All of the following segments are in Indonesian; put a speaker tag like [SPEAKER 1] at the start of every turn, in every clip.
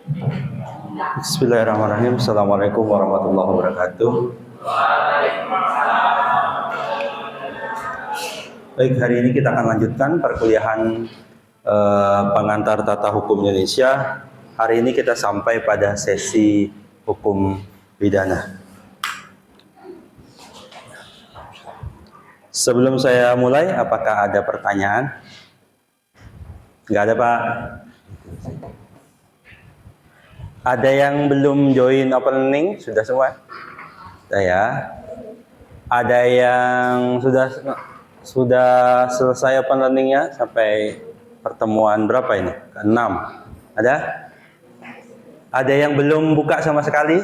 [SPEAKER 1] Bismillahirrahmanirrahim. Assalamualaikum warahmatullahi wabarakatuh. Baik, hari ini kita akan lanjutkan perkuliahan pengantar tata hukum Indonesia. Hari ini kita sampai pada sesi hukum pidana. Sebelum saya mulai, apakah ada pertanyaan? Nggak ada, Pak. Ada yang belum join open learning? Sudah semua? Sudah ya. Ada yang sudah selesai open learning-nya sampai pertemuan berapa ini? Ke-6. Ada? Ada yang belum buka sama sekali?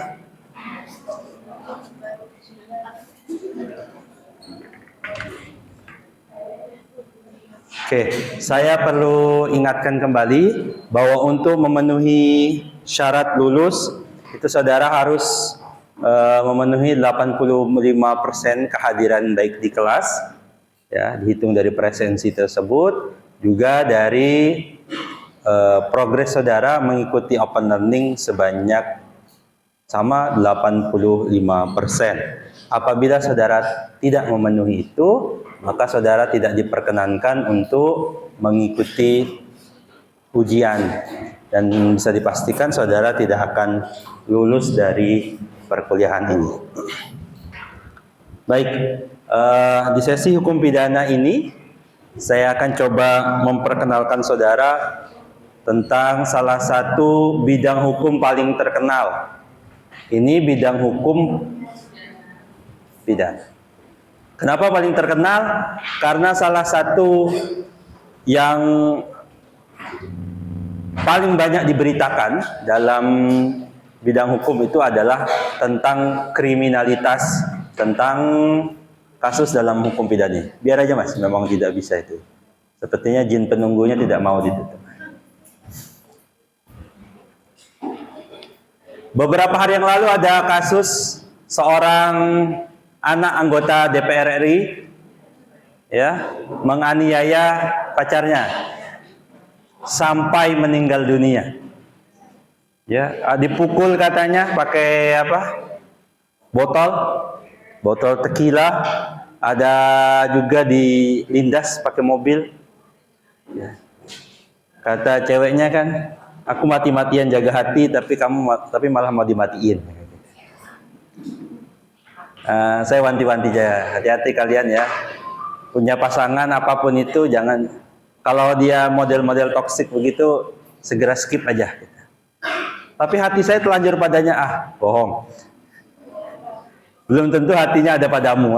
[SPEAKER 1] Oke, saya perlu ingatkan kembali bahwa untuk memenuhi syarat lulus itu saudara harus memenuhi 85% kehadiran baik di kelas, ya, dihitung dari presensi tersebut, juga dari progres saudara mengikuti open learning sebanyak sama 85%. Apabila saudara tidak memenuhi itu, maka saudara tidak diperkenankan untuk mengikuti ujian, dan bisa dipastikan saudara tidak akan lulus dari perkuliahan ini. Baik, di sesi hukum pidana ini saya akan coba memperkenalkan saudara tentang salah satu bidang hukum paling terkenal. Ini bidang hukum pidana. Kenapa paling terkenal? Karena salah satu yang paling banyak diberitakan dalam bidang hukum itu adalah tentang kriminalitas, tentang kasus dalam hukum pidana. Biar aja Mas, memang tidak bisa itu. Sepertinya jin penunggunya tidak mau ditutup. Beberapa hari yang lalu ada kasus seorang anak anggota DPR RI, ya, menganiaya pacarnya sampai meninggal dunia. Ya, dipukul katanya pakai apa? Botol tequila, ada juga dilindas pakai mobil. Ya. Kata ceweknya kan, aku mati-matian jaga hati, tapi malah mau dimatiin. Saya wanti-wanti aja, hati-hati kalian ya. Punya pasangan apapun itu jangan, kalau dia model-model toksik begitu segera skip aja. Tapi hati saya telanjur padanya, bohong. Belum tentu hatinya ada padamu.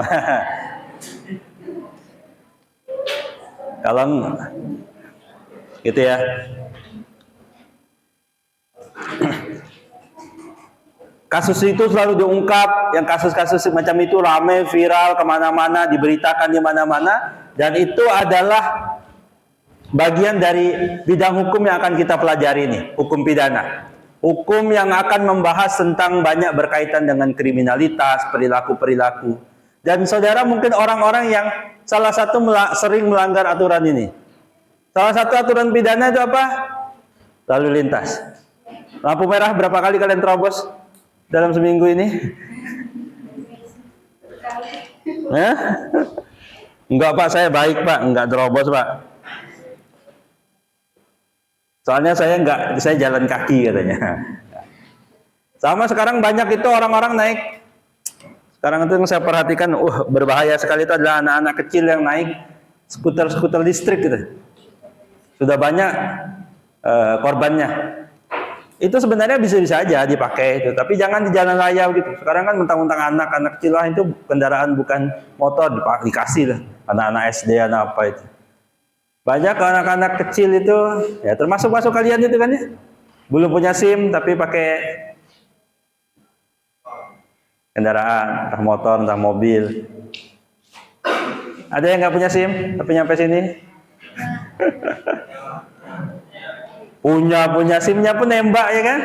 [SPEAKER 1] Kalau gitu ya. Kasus itu selalu diungkap, yang kasus-kasus macam itu ramai, viral, kemana-mana, diberitakan di mana-mana, dan itu adalah bagian dari bidang hukum yang akan kita pelajari nih, hukum pidana. Hukum yang akan membahas tentang banyak berkaitan dengan kriminalitas, perilaku-perilaku. Dan saudara mungkin orang-orang yang salah satu sering melanggar aturan ini. Salah satu aturan pidana itu apa? Lalu lintas. Lampu merah berapa kali kalian terobos dalam seminggu ini? Enggak Pak, saya baik Pak, enggak terobos Pak. Soalnya saya jalan kaki katanya. Sama sekarang banyak itu orang-orang naik. Sekarang itu yang saya perhatikan, berbahaya sekali itu adalah anak-anak kecil yang naik skuter listrik gitu. Sudah banyak korbannya. Itu sebenarnya bisa-bisa aja dipakai itu, tapi jangan di jalan raya gitu. Sekarang kan mentang-mentang anak-anak kecil lah, itu kendaraan bukan motor, dikasih lah anak-anak SD, anak apa itu. Banyak anak-anak kecil itu, ya termasuk kalian itu kan ya, belum punya SIM tapi pakai kendaraan, entah motor, entah mobil. Ada yang nggak punya SIM tapi nyampe sini? punya SIM-nya pun nembak ya kan?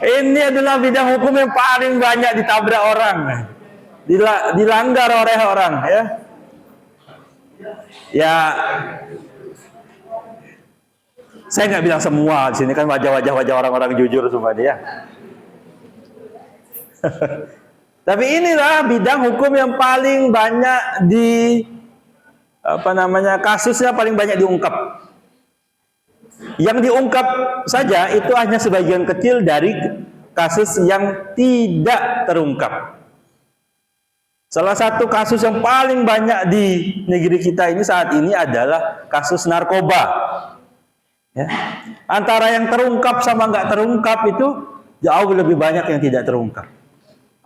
[SPEAKER 1] Ini adalah bidang hukum yang paling banyak ditabrak orang, dilanggar oleh orang ya. Ya, saya nggak bilang semua, di sini kan wajah-wajah orang-orang jujur semua dia. Tapi inilah bidang hukum yang paling banyak kasusnya paling banyak diungkap. Yang diungkap saja itu hanya sebagian kecil dari kasus yang tidak terungkap. Salah satu kasus yang paling banyak di negeri kita ini saat ini adalah kasus narkoba. Ya. Antara yang terungkap sama nggak terungkap itu jauh lebih banyak yang tidak terungkap.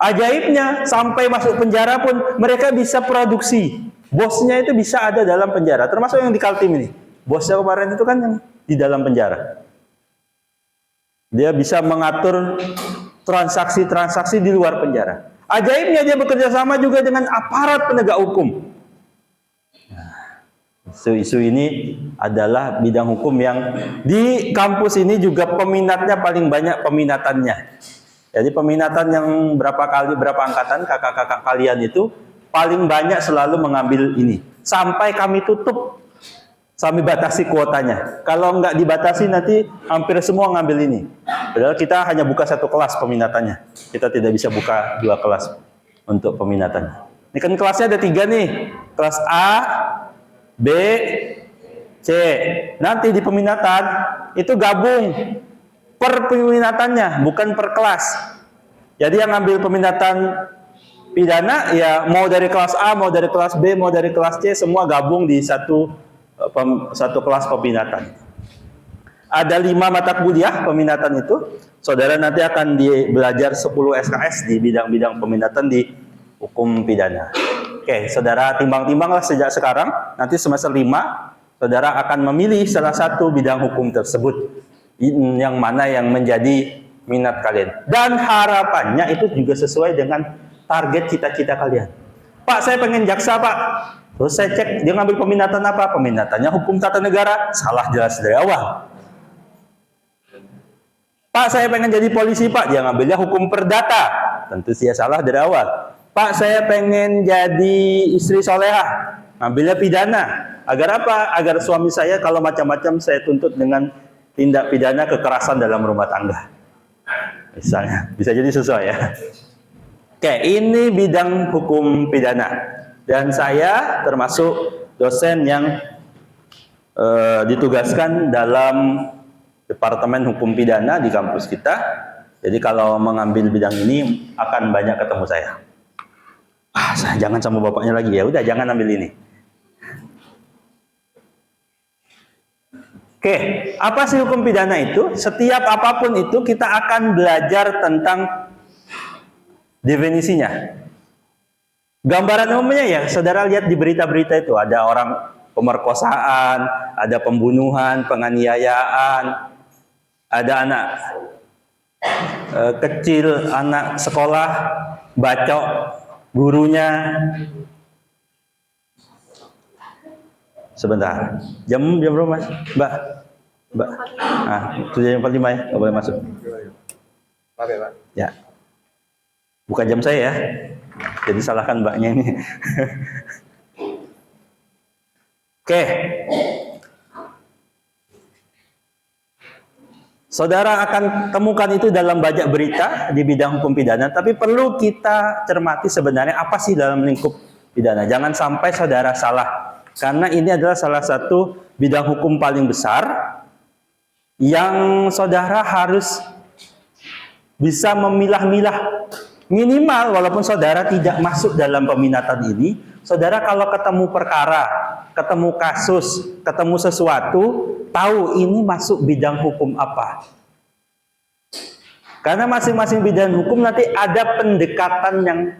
[SPEAKER 1] Ajaibnya, sampai masuk penjara pun mereka bisa produksi. Bosnya itu bisa ada dalam penjara, termasuk yang di Kaltim ini. Bosnya kemarin itu kan yang di dalam penjara. Dia bisa mengatur transaksi-transaksi di luar penjara. Ajaibnya dia bekerja sama juga dengan aparat penegak hukum. Isu-isu ini adalah bidang hukum yang di kampus ini juga peminatnya paling banyak peminatannya. Jadi peminatan yang berapa angkatan kakak-kakak kalian itu paling banyak selalu mengambil ini. Sampai kami tutup, kami batasi kuotanya. Kalau nggak dibatasi nanti hampir semua ngambil ini. Padahal kita hanya buka satu kelas peminatannya. Kita tidak bisa buka 2 kelas untuk peminatannya. Ini kan kelasnya ada 3 nih. Kelas A, B, C. Nanti di peminatan itu gabung per peminatannya, bukan per kelas. Jadi yang ngambil peminatan pidana ya mau dari kelas A, mau dari kelas B, mau dari kelas C, semua gabung di satu kelas peminatan. Ada 5 mata kuliah peminatan itu. Saudara nanti akan belajar 10 SKS di bidang-bidang peminatan di hukum pidana. Oke, saudara timbang-timbanglah sejak sekarang. Nanti semester 5, saudara akan memilih salah satu bidang hukum tersebut. Yang mana yang menjadi minat kalian. Dan harapannya itu juga sesuai dengan target cita-cita kalian. Pak, saya pengen jaksa, Pak. Terus saya cek, dia ngambil peminatan apa? Peminatannya hukum tata negara. Salah jelas dari awal. Pak, saya pengen jadi polisi, Pak. Dia ngambilnya hukum perdata. Tentu dia salah dari awal. Pak, saya pengen jadi istri solehah. Ngambilnya pidana. Agar apa? Agar suami saya kalau macam-macam saya tuntut dengan tindak pidana kekerasan dalam rumah tangga. Misalnya. Bisa jadi sesuai ya. Oke, ini bidang hukum pidana. Dan saya termasuk dosen yang ditugaskan dalam Departemen Hukum Pidana di kampus kita. Jadi kalau mengambil bidang ini akan banyak ketemu saya. Jangan sama bapaknya lagi, ya udah jangan ambil ini. Oke, apa sih hukum pidana itu? Setiap apapun itu kita akan belajar tentang definisinya. Gambaran umumnya ya, saudara lihat di berita-berita itu ada orang pemerkosaan, ada pembunuhan, penganiayaan, ada anak kecil, anak sekolah, bacok gurunya. Sebentar, jam berapa Mas? Mbak? Itu jam 45 ya, nggak boleh masuk.
[SPEAKER 2] Oke, Pak.
[SPEAKER 1] Ya. Bukan jam saya ya. Jadi salahkan mbaknya ini. Oke. Saudara akan temukan itu dalam banyak berita di bidang hukum pidana, tapi perlu kita cermati sebenarnya apa sih dalam lingkup pidana. Jangan sampai saudara salah, karena ini adalah salah satu bidang hukum paling besar yang saudara harus bisa memilah-milah. Minimal walaupun saudara tidak masuk dalam peminatan ini, saudara kalau ketemu perkara, ketemu kasus, ketemu sesuatu, tahu ini masuk bidang hukum apa. Karena masing-masing bidang hukum nanti ada pendekatan yang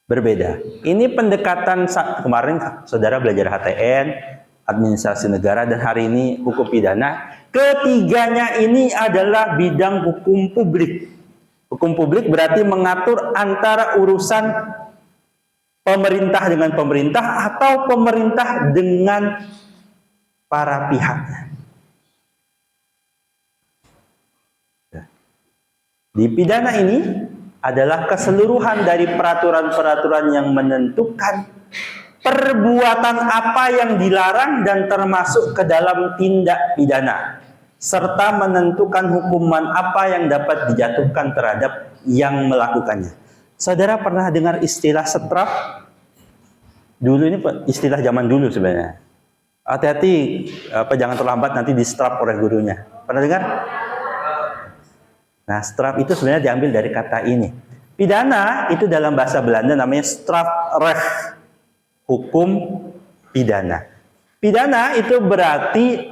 [SPEAKER 1] berbeda. Ini pendekatan kemarin saudara belajar HTN, administrasi negara, dan hari ini hukum pidana. Ketiganya ini adalah bidang hukum publik. Hukum publik berarti mengatur antara urusan pemerintah dengan pemerintah atau pemerintah dengan para pihaknya. Di pidana ini adalah keseluruhan dari peraturan-peraturan yang menentukan perbuatan apa yang dilarang dan termasuk ke dalam tindak pidana, serta menentukan hukuman apa yang dapat dijatuhkan terhadap yang melakukannya. Saudara pernah dengar istilah setrap? Dulu ini istilah zaman dulu sebenarnya. Hati-hati, jangan terlambat nanti di-strap oleh gurunya. Pernah dengar? Nah, straf itu sebenarnya diambil dari kata ini. Pidana itu dalam bahasa Belanda namanya strafrecht, hukum pidana. Pidana itu berarti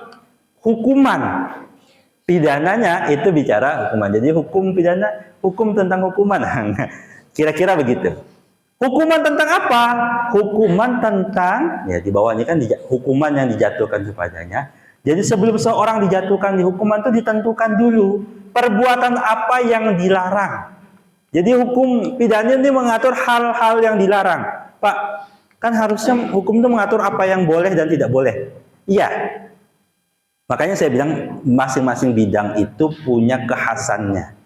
[SPEAKER 1] hukuman. Pidananya itu bicara hukuman. Jadi hukum pidana, hukum tentang hukuman. Kira-kira begitu. Hukuman tentang apa? Hukuman tentang, ya di bawahnya kan hukuman yang dijatuhkan kepadanya. Jadi sebelum seorang dijatuhkan di hukuman itu ditentukan dulu perbuatan apa yang dilarang. Jadi hukum pidana ini mengatur hal-hal yang dilarang. Pak, kan harusnya hukum itu mengatur apa yang boleh dan tidak boleh. Iya. Makanya saya bilang masing-masing bidang itu punya kekhasannya.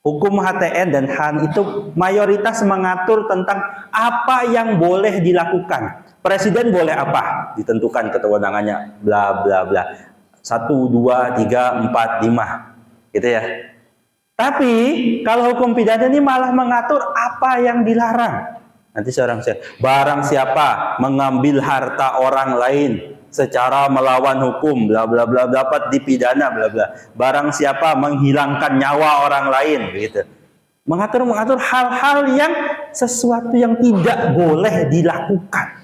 [SPEAKER 1] Hukum HTN dan HAN itu mayoritas mengatur tentang apa yang boleh dilakukan. Presiden boleh apa? Ditentukan kewenangannya, bla bla bla. 1, 2, 3, 4, 5. Gitu ya. Tapi kalau hukum pidana ini malah mengatur apa yang dilarang. Nanti barang siapa mengambil harta orang lain secara melawan hukum, bla bla bla, dapat dipidana, bla bla. Barang siapa menghilangkan nyawa orang lain, begitu. Mengatur hal-hal yang sesuatu yang tidak boleh dilakukan.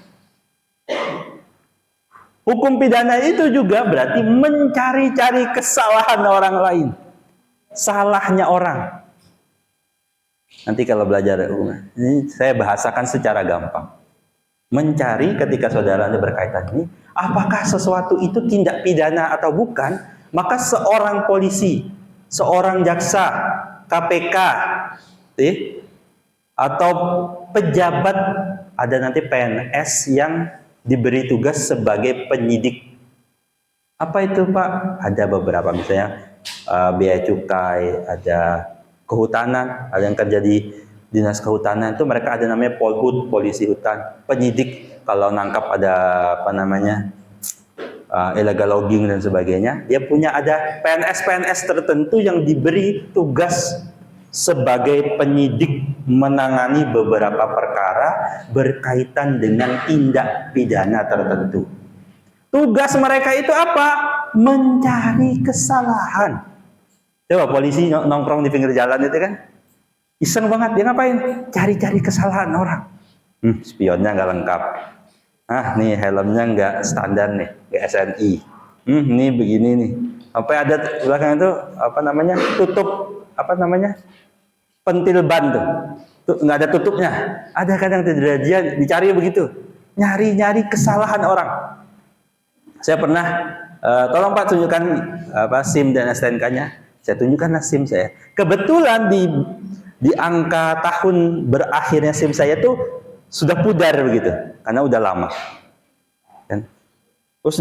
[SPEAKER 1] Hukum pidana itu juga berarti mencari-cari kesalahan orang lain, salahnya orang. Nanti kalau belajar ini saya bahasakan secara gampang. Mencari ketika saudara Anda berkaitan ini, apakah sesuatu itu tindak pidana atau bukan, maka seorang polisi, seorang jaksa, KPK, atau pejabat, ada nanti PNS yang diberi tugas sebagai penyidik. Apa itu Pak? Ada beberapa, misalnya bea cukai, ada kehutanan, ada yang kerja di dinas kehutanan, itu mereka ada namanya polhut, polisi hutan, penyidik kalau nangkap ada illegal logging dan sebagainya. Dia punya ada PNS tertentu yang diberi tugas sebagai penyidik menangani beberapa perkara berkaitan dengan tindak pidana tertentu. Tugas mereka itu apa? Mencari kesalahan. Coba polisi nongkrong di pinggir jalan itu kan, iseng banget, dia ngapain? Cari-cari kesalahan orang. Spionnya nggak lengkap. Nih helmnya nggak standar nih, nggak SNI. Nih begini nih. Apa ada belakang itu tutup pentil ban tuh nggak ada tutupnya. Ada kadang tidak, dia dicari begitu, nyari kesalahan orang. Saya pernah, tolong Pak tunjukkan SIM dan STNK-nya. Saya tunjukkan SIM saya. Kebetulan di angka tahun berakhirnya SIM saya tuh sudah pudar begitu, karena udah lama. Kan? Terus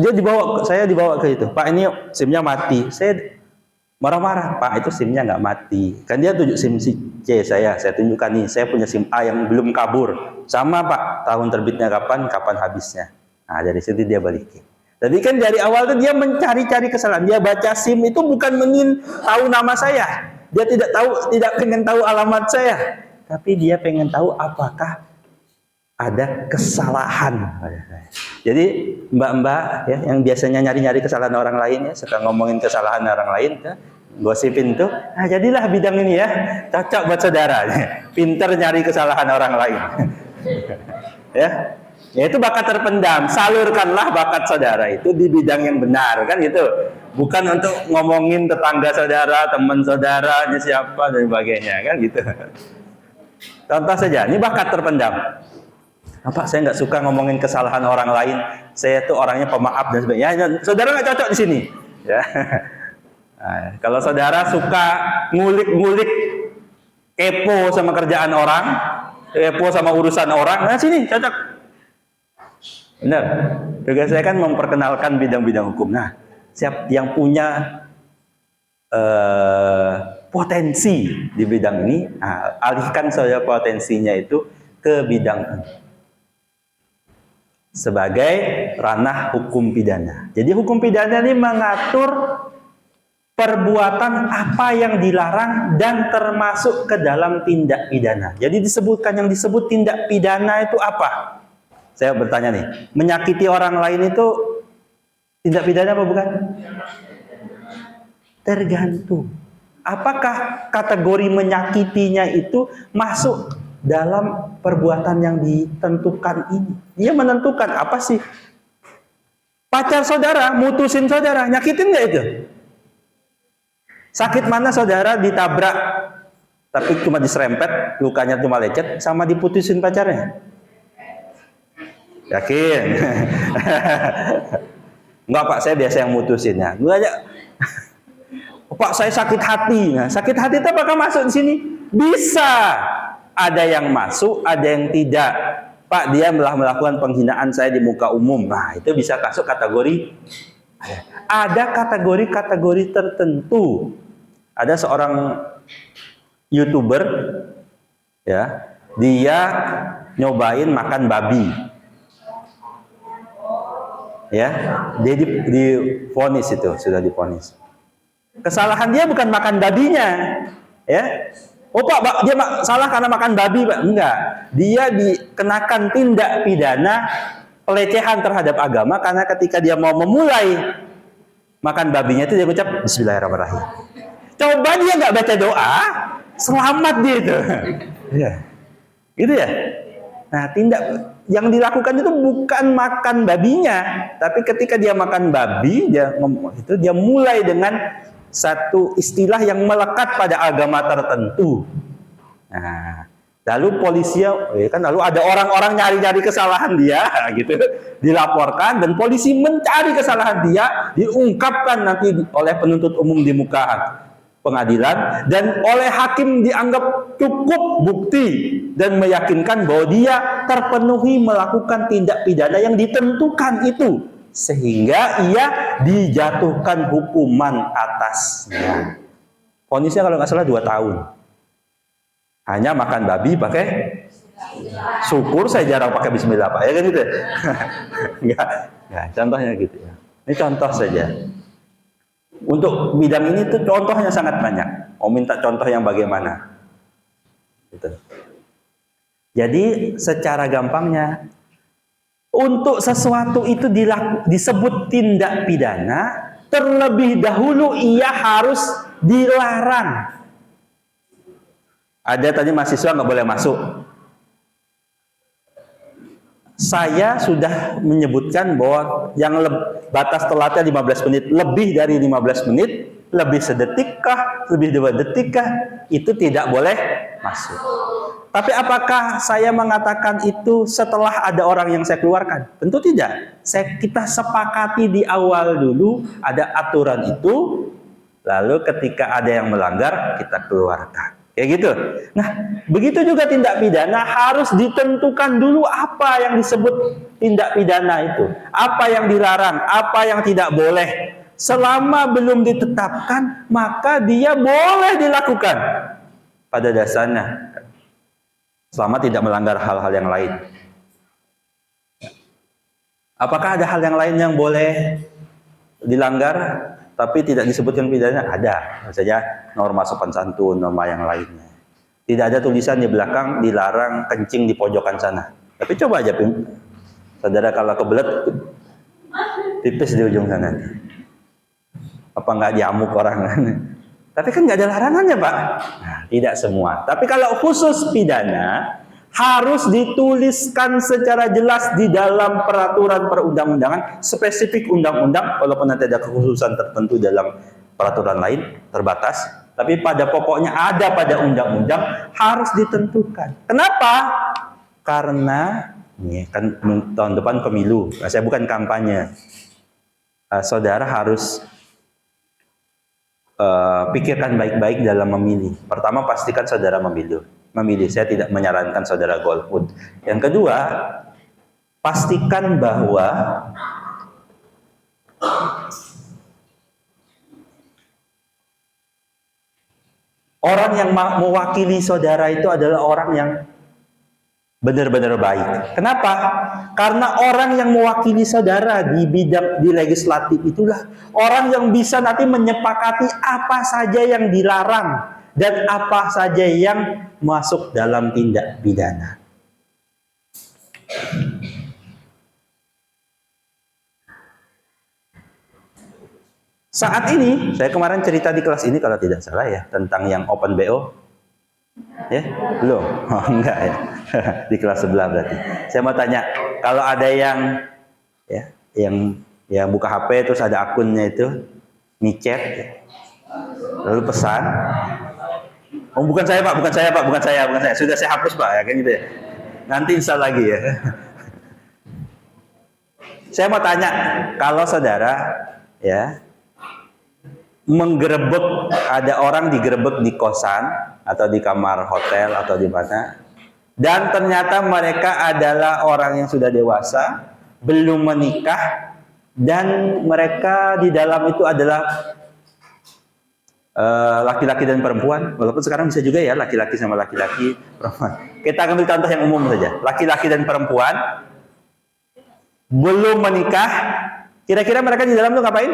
[SPEAKER 1] saya dibawa ke itu. Pak, ini SIM-nya mati. Saya marah-marah. Pak, itu SIM-nya nggak mati. Kan dia tunjuk SIM C saya tunjukkan nih. Saya punya SIM A yang belum kabur. Sama Pak, tahun terbitnya kapan habisnya. Nah, dari situ dia balikin. Tapi kan dari awal tuh dia mencari-cari kesalahan. Dia baca SIM itu bukan ingin tahu nama saya. Dia tidak pengen tahu alamat saya. Tapi dia pengen tahu apakah ada kesalahan. Jadi mbak-mbak ya, yang biasanya nyari-nyari kesalahan orang lain ya, suka ngomongin kesalahan orang lain ya, gosipin tuh. Nah, jadilah bidang ini ya, cocok buat saudara. Pinter nyari kesalahan orang lain. Ya itu bakat terpendam, salurkanlah bakat saudara itu di bidang yang benar, kan gitu. Bukan untuk ngomongin tetangga saudara, teman saudaranya siapa dan sebagainya, kan gitu. Contoh saja, ini bakat terpendam. Pak, saya nggak suka ngomongin kesalahan orang lain. Saya tuh orangnya pemaaf dan sebagainya. Ya, saudara nggak cocok di sini. Ya. Nah, kalau saudara suka ngulik-ngulik, kepo sama kerjaan orang, kepo sama urusan orang, nah sini cocok. Benar. Tugas saya kan memperkenalkan bidang-bidang hukum. Nah, siap yang punya potensi di bidang ini, alihkan saja potensinya itu ke bidang ini. sebagai ranah hukum pidana. Jadi hukum pidana ini mengatur perbuatan apa yang dilarang dan termasuk ke dalam tindak pidana. Jadi disebutkan yang disebut tindak pidana itu apa? Saya bertanya nih, menyakiti orang lain itu tindak pidana apa bukan? Tergantung. Apakah kategori menyakitinya itu masuk dalam perbuatan yang ditentukan ini? Dia menentukan apa sih? Pacar saudara, mutusin saudara, nyakitin nggak itu? Sakit mana saudara ditabrak, tapi cuma diserempet, lukanya cuma lecet, sama diputusin pacarnya? Yakin? Enggak Pak, saya biasa yang mutusinnya. Gue aja, Pak saya sakit hati. Nah, sakit hati itu apakah masuk di sini? Bisa. Ada yang masuk, ada yang tidak. Pak, dia telah melakukan penghinaan saya di muka umum. Nah, itu bisa masuk kategori. Ada kategori-kategori tertentu. Ada seorang YouTuber, ya, dia nyobain makan babi. Ya, dia divonis itu, sudah divonis. Kesalahan dia bukan makan babinya, ya. Oh Pak, dia salah karena makan babi, Pak. Enggak. Dia dikenakan tindak pidana pelecehan terhadap agama karena ketika dia mau memulai makan babinya itu dia ucap Bismillahirrahmanirrahim. Coba dia nggak baca doa, selamat dia itu. Ya. Gitu ya. Nah, tindak yang dilakukan itu bukan makan babinya, tapi ketika dia makan babi, dia mulai dengan satu istilah yang melekat pada agama tertentu. Nah, lalu polisi lalu ada orang-orang nyari-nyari kesalahan dia, gitu, dilaporkan dan polisi mencari kesalahan dia, diungkapkan nanti oleh penuntut umum di muka pengadilan dan oleh hakim dianggap cukup bukti dan meyakinkan bahwa dia terpenuhi melakukan tindak pidana yang ditentukan itu sehingga ia dijatuhkan hukuman atasnya. Vonisnya kalau nggak salah 2 tahun. Hanya makan babi pakai syukur saya jarang pakai bismillah Pak ya kan gitu. Enggak, contohnya gitu ya. Ini contoh saja. Untuk bidang ini tuh contohnya sangat banyak. Mau minta contoh yang bagaimana? Gitu. Jadi secara gampangnya, untuk sesuatu itu disebut tindak pidana, terlebih dahulu ia harus dilarang. Ada tadi mahasiswa nggak boleh masuk. Saya sudah menyebutkan bahwa yang batas telatnya 15 menit, lebih dari 15 menit, lebih sedetik-kah, lebih 2 detik-kah, itu tidak boleh masuk. Tapi apakah saya mengatakan itu setelah ada orang yang saya keluarkan? Tentu tidak. Kita sepakati di awal dulu, ada aturan itu, lalu ketika ada yang melanggar, kita keluarkan. Kayak gitu. Nah, begitu juga tindak pidana harus ditentukan dulu apa yang disebut tindak pidana itu. Apa yang dilarang, apa yang tidak boleh. Selama belum ditetapkan, maka dia boleh dilakukan pada dasarnya. Selama tidak melanggar hal-hal yang lain. Apakah ada hal yang lain yang boleh dilanggar tapi tidak disebutkan pidana? Ada, misalnya norma sopan santun, norma yang lainnya. Tidak ada tulisan di belakang dilarang kencing di pojokan sana. Tapi coba aja, saudara kalau kebelet pipis di ujung sana. Apa nggak diamuk orang? Tapi kan nggak ada larangannya Pak. Nah, tidak semua. Tapi kalau khusus pidana harus dituliskan secara jelas di dalam peraturan perundang-undangan, spesifik undang-undang, walaupun nanti ada kekhususan tertentu dalam peraturan lain, terbatas, tapi pada pokoknya ada pada undang-undang, harus ditentukan. Kenapa? Karena ini kan tahun depan pemilu, saya bukan kampanye. Saudara harus pikirkan baik-baik dalam memilih. Pertama, pastikan saudara memilih. Saya tidak menyarankan saudara golput. Yang kedua, pastikan bahwa orang yang mewakili saudara itu adalah orang yang benar-benar baik. Kenapa? Karena orang yang mewakili saudara di bidang di legislatif itulah orang yang bisa nanti menyepakati apa saja yang dilarang dan apa saja yang masuk dalam tindak pidana. Saat ini, saya kemarin cerita di kelas ini kalau tidak salah ya, tentang yang open BO. Ya, belum? Oh, enggak ya. Di kelas sebelah berarti. Saya mau tanya, kalau ada yang buka HP terus ada akunnya itu, micet, lalu pesan. Oh, bukan saya Pak, bukan saya. Sudah saya hapus Pak, ya kan gitu ya. Nanti install lagi ya. Saya mau tanya, kalau saudara ya menggerebek, ada orang digerebek di kosan atau di kamar hotel atau di mana, dan ternyata mereka adalah orang yang sudah dewasa, belum menikah, dan mereka di dalam itu adalah laki-laki dan perempuan, walaupun sekarang bisa juga ya laki-laki sama laki-laki, perempuan. Kita ambil contoh yang umum saja, laki-laki dan perempuan belum menikah, kira-kira mereka di dalam itu ngapain?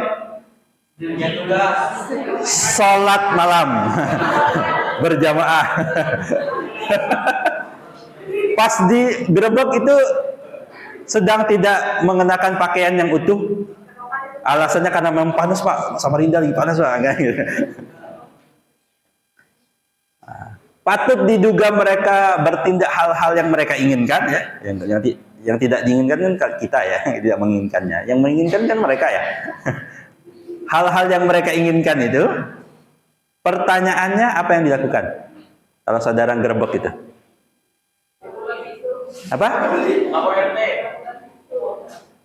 [SPEAKER 1] Sholat malam berjamaah. Pas digerebek itu sedang tidak mengenakan pakaian yang utuh, alasannya karena memang panas Pak, Samarinda lagi panas Pak. Patut diduga mereka bertindak hal-hal yang mereka inginkan ya, yang tidak diinginkan kan kita ya, yang tidak menginginkannya. Yang menginginkan kan mereka ya. Hal-hal yang mereka inginkan itu, pertanyaannya apa yang dilakukan kalau saudara gerebek itu? Apa?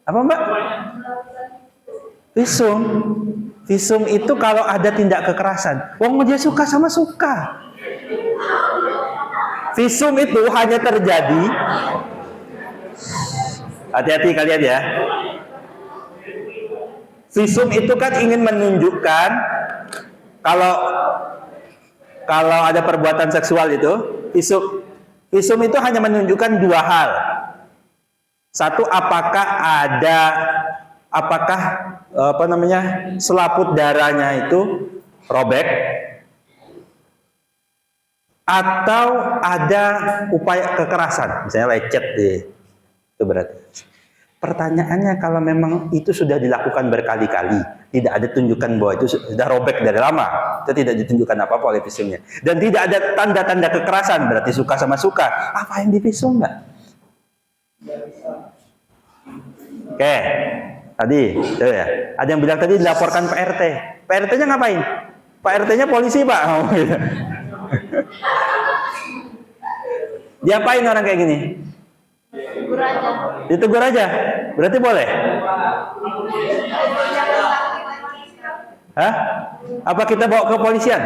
[SPEAKER 1] Apa Mbak? Visum. Visum itu kalau ada tindak kekerasan. Wong dia suka sama suka. Visum itu hanya terjadi, hati-hati kalian ya. Visum itu kan ingin menunjukkan kalau ada perbuatan seksual itu, visum itu hanya menunjukkan dua hal. Satu, apakah selaput darahnya itu robek, atau ada upaya kekerasan, misalnya lecet itu berarti. Pertanyaannya, kalau memang itu sudah dilakukan berkali-kali, tidak ada tunjukkan bahwa itu sudah robek dari lama, itu tidak ditunjukkan apa-apa oleh visumnya, dan tidak ada tanda-tanda kekerasan, berarti suka sama suka, apa yang divisum Mbak? Oke, tadi ya, ada yang bilang tadi dilaporkan Pak RT. Pak RT-nya ngapain? Pak RT-nya polisi Pak. Diapain orang kayak gini? Ditegur aja. Berarti boleh? Hah? Apa kita bawa ke polisian?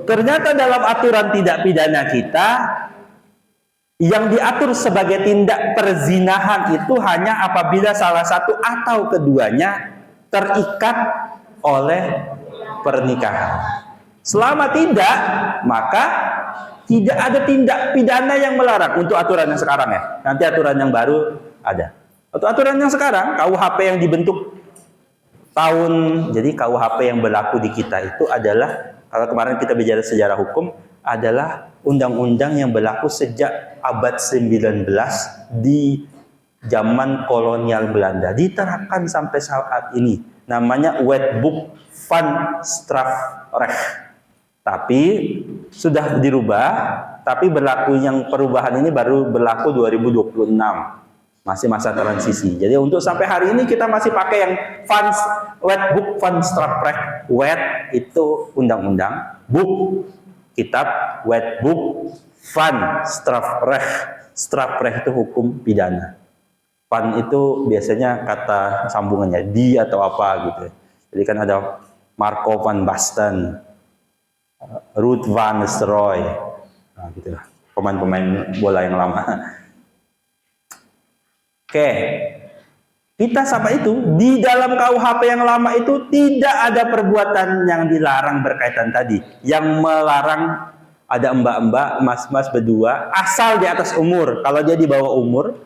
[SPEAKER 1] Ternyata dalam aturan tidak pidana kita, yang diatur sebagai tindak perzinahan itu hanya apabila salah satu atau keduanya terikat oleh pernikahan. Selama tidak, maka tidak ada tindak pidana yang melarang untuk aturan yang sekarang ya. Nanti aturan yang baru ada. Untuk aturan yang sekarang, KUHP yang dibentuk jadi KUHP yang berlaku di kita itu adalah, kalau kemarin kita bicara sejarah hukum, adalah undang-undang yang berlaku sejak abad 19 di zaman kolonial Belanda. Diterapkan sampai saat ini. Namanya Wetboek van Strafrecht. Tapi sudah dirubah, tapi perubahan ini baru berlaku 2026. Masih masa transisi. Jadi untuk sampai hari ini kita masih pakai yang Wetboek van Strafrecht. Wet itu undang-undang, book kitab, Wetboek van Strafrecht. Strafrecht itu hukum pidana. Van itu biasanya kata sambungannya di atau apa gitu. Jadi kan ada Marco van Basten, Ruud van Nistelrooy, nah, gitu lah, pemain-pemain bola yang lama. Oke, Kita sama itu di dalam KUHP yang lama itu tidak ada perbuatan yang dilarang berkaitan tadi, yang melarang ada mbak-mbak, mas-mas berdua asal di atas umur. Kalau dia di bawah umur,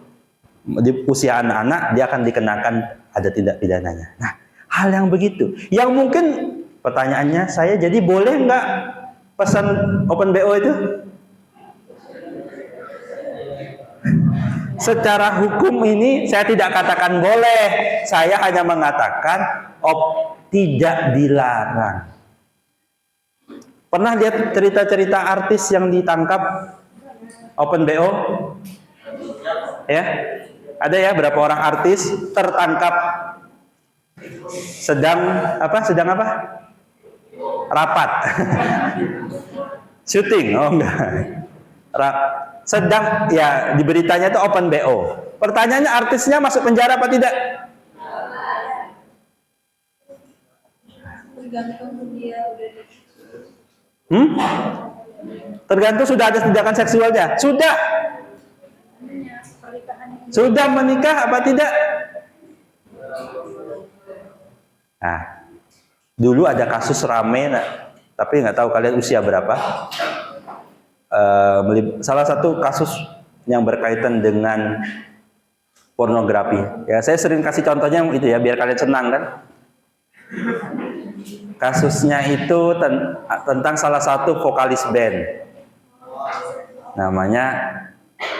[SPEAKER 1] di usia anak-anak, dia akan dikenakan ada tindak pidananya. Nah, hal yang begitu, yang mungkin pertanyaannya saya, jadi boleh nggak pesan open BO itu? Secara hukum ini saya tidak katakan boleh, saya hanya mengatakan tidak dilarang. Pernah lihat cerita-cerita artis yang ditangkap open BO? Ya, ada ya berapa orang artis tertangkap sedang apa? Rapat, syuting, oh enggak. Sedang ya di beritanya itu open BO. Pertanyaannya artisnya masuk penjara apa tidak? Tergantung sudah ada tindakan seksualnya. Sudah menikah apa tidak? Nah, dulu ada kasus rame, tapi nggak tahu kalian usia berapa. Salah satu kasus yang berkaitan dengan pornografi. Ya, saya sering kasih contohnya itu ya, biar kalian senang kan. Kasusnya itu tentang salah satu vokalis band. Namanya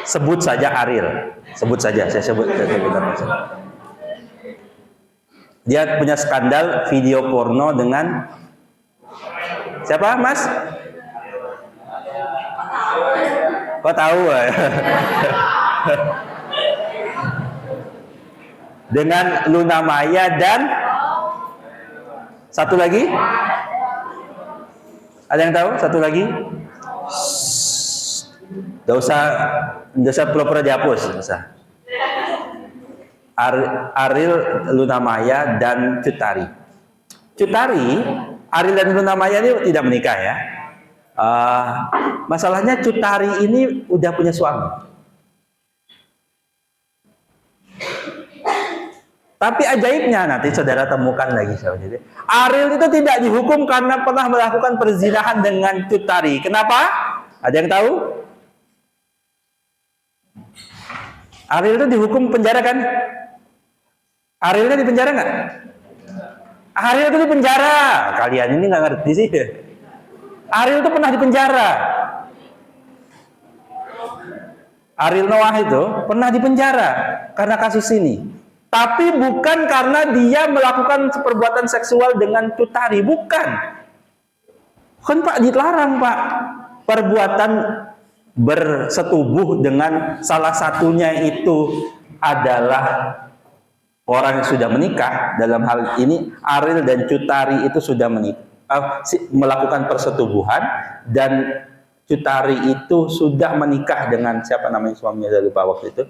[SPEAKER 1] sebut saja Ariel. Sebut saja, saya sebut. Dia punya skandal video porno dengan siapa, Mas? Kok tahu? Dengan Luna Maya dan satu lagi? Ada yang tahu? Satu lagi? Gak usah pura-pura dihapus. Ariel, Luna Maya dan Cut Tari. Cut Tari, Ariel dan Luna Maya ini tidak menikah ya. Masalahnya Cut Tari ini udah punya suami. Tapi ajaibnya nanti saudara temukan lagi. Ariel itu tidak dihukum karena pernah melakukan perzinahan dengan Cut Tari. Kenapa? Ada yang tahu? Ariel itu dihukum penjara kan? Ariel itu di penjara nggak? Ariel itu di penjara. Kalian ini nggak ngerti sih. Ariel itu pernah di penjara. Ariel Noah itu pernah di penjara karena kasus ini. Tapi bukan karena dia melakukan perbuatan seksual dengan Cut Tari, bukan. Kan Pak dilarang Pak. Perbuatan bersetubuh dengan salah satunya itu adalah orang yang sudah menikah. Dalam hal ini Ariel dan Cut Tari itu sudah menikah. Melakukan persetubuhan dan Cut Tari itu sudah menikah dengan siapa namanya suaminya, saya lupa waktu itu,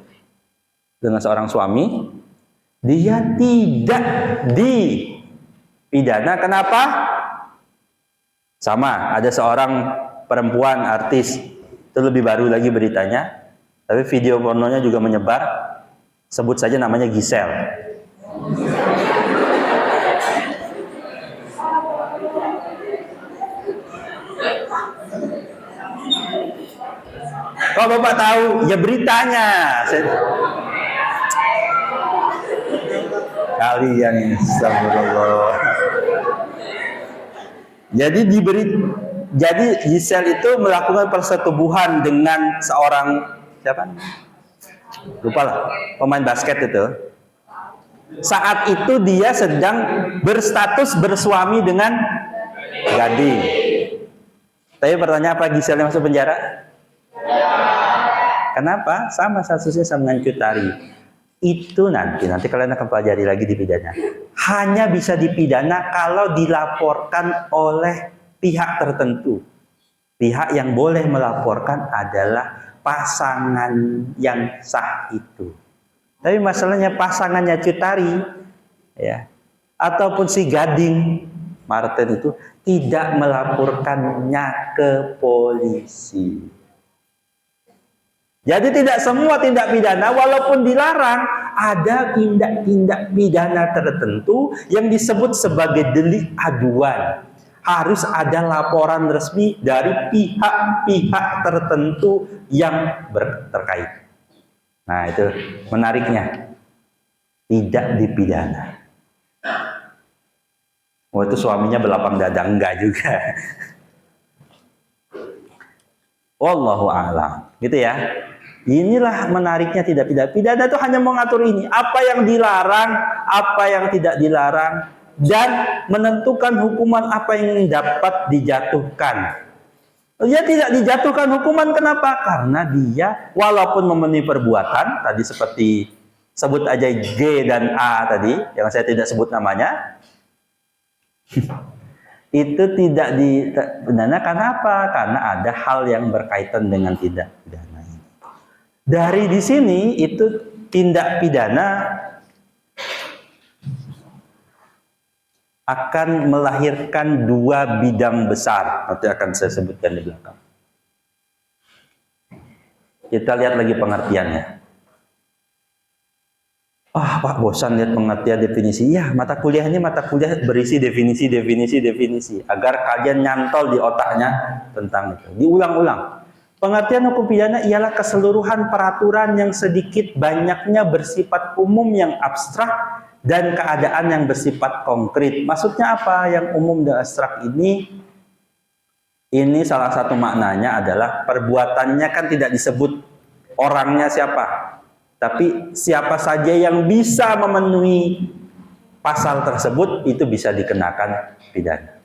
[SPEAKER 1] dengan seorang suami. Dia tidak dipidana. Kenapa? Sama, ada seorang perempuan artis, itu lebih baru lagi beritanya, tapi video pornonya juga menyebar. Sebut saja namanya Giselle. Kalau Bapak tahu, ya beritanya. Kalian ini, astagfirullah. Jadi Giselle itu melakukan persetubuhan dengan seorang siapa? Lupa lah, pemain basket itu. Saat itu dia sedang berstatus bersuami dengan gading. Tapi pertanyaan apa Giselle masuk penjara? Kenapa? Sama kasusnya sama dengan Cut Tari. Itu nanti kalian akan pelajari lagi di pidana. Hanya bisa dipidana kalau dilaporkan oleh pihak tertentu. Pihak yang boleh melaporkan adalah pasangan yang sah itu. Tapi masalahnya pasangannya Cut Tari, ya, ataupun si gading Martin itu tidak melaporkannya ke polisi. Jadi tidak semua tindak pidana walaupun dilarang, ada tindak-tindak pidana tertentu yang disebut sebagai delik aduan. Harus ada laporan resmi dari pihak-pihak tertentu yang terkait. Nah, itu menariknya. Tidak dipidana. Oh, itu suaminya belapang dada, enggak juga. Wallahu a'lam. Gitu ya. Inilah menariknya tidak pidana itu hanya mengatur ini, apa yang dilarang, apa yang tidak dilarang, dan menentukan hukuman apa yang dapat dijatuhkan. Dia tidak dijatuhkan hukuman, kenapa? Karena dia walaupun memenuhi perbuatan tadi, seperti sebut aja G dan A tadi yang saya tidak sebut namanya, itu tidak dipidana. Karena apa? Karena ada hal yang berkaitan dengan tindak pidana. Dari di sini itu tindak pidana akan melahirkan dua bidang besar. Nanti akan saya sebutkan di belakang. Kita lihat lagi pengertiannya. Pak, bosan lihat pengertian definisi. Ya, mata kuliah ini mata kuliah berisi definisi. Agar kalian nyantol di otaknya tentang itu. Diulang-ulang. Pengertian hukum pidana ialah keseluruhan peraturan yang sedikit banyaknya bersifat umum yang abstrak dan keadaan yang bersifat konkret. Maksudnya apa? Yang umum dan abstrak ini salah satu maknanya adalah perbuatannya kan tidak disebut orangnya siapa, tapi siapa saja yang bisa memenuhi pasal tersebut itu bisa dikenakan pidana.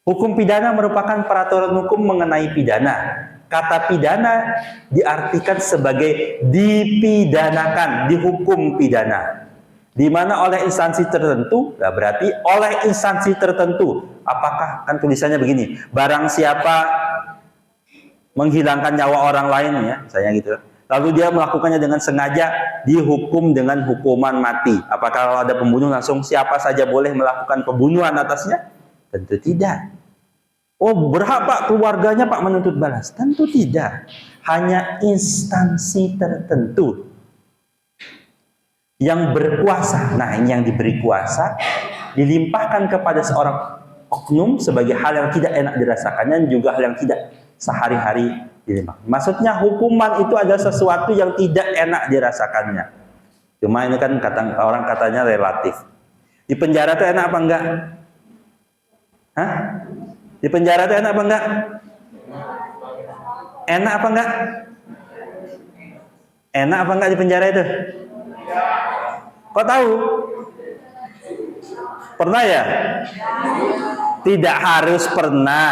[SPEAKER 1] Hukum pidana merupakan peraturan hukum mengenai pidana. Kata pidana diartikan sebagai dipidanakan, dihukum pidana. Di mana oleh instansi tertentu, nah berarti oleh instansi tertentu. Apakah, kan tulisannya begini, barang siapa menghilangkan nyawa orang lain, ya, misalnya gitu. Lalu dia melakukannya dengan sengaja, dihukum dengan hukuman mati. Apakah kalau ada pembunuh langsung siapa saja boleh melakukan pembunuhan atasnya? Tentu tidak. Oh, berhak Pak keluarganya Pak menuntut balas? Tentu tidak. Hanya instansi tertentu yang berkuasa. Nah, ini yang diberi kuasa dilimpahkan kepada seorang oknum sebagai hal yang tidak enak dirasakannya, juga hal yang tidak sehari-hari dilimpahkan. Maksudnya hukuman itu adalah sesuatu yang tidak enak dirasakannya. Cuma ini kan orang katanya relatif. Di penjara itu enak apa enggak? Hah? Di penjara itu enak apa enggak? Enak apa enggak? Enak apa enggak di penjara itu? Kok tahu? Pernah ya? Tidak harus pernah.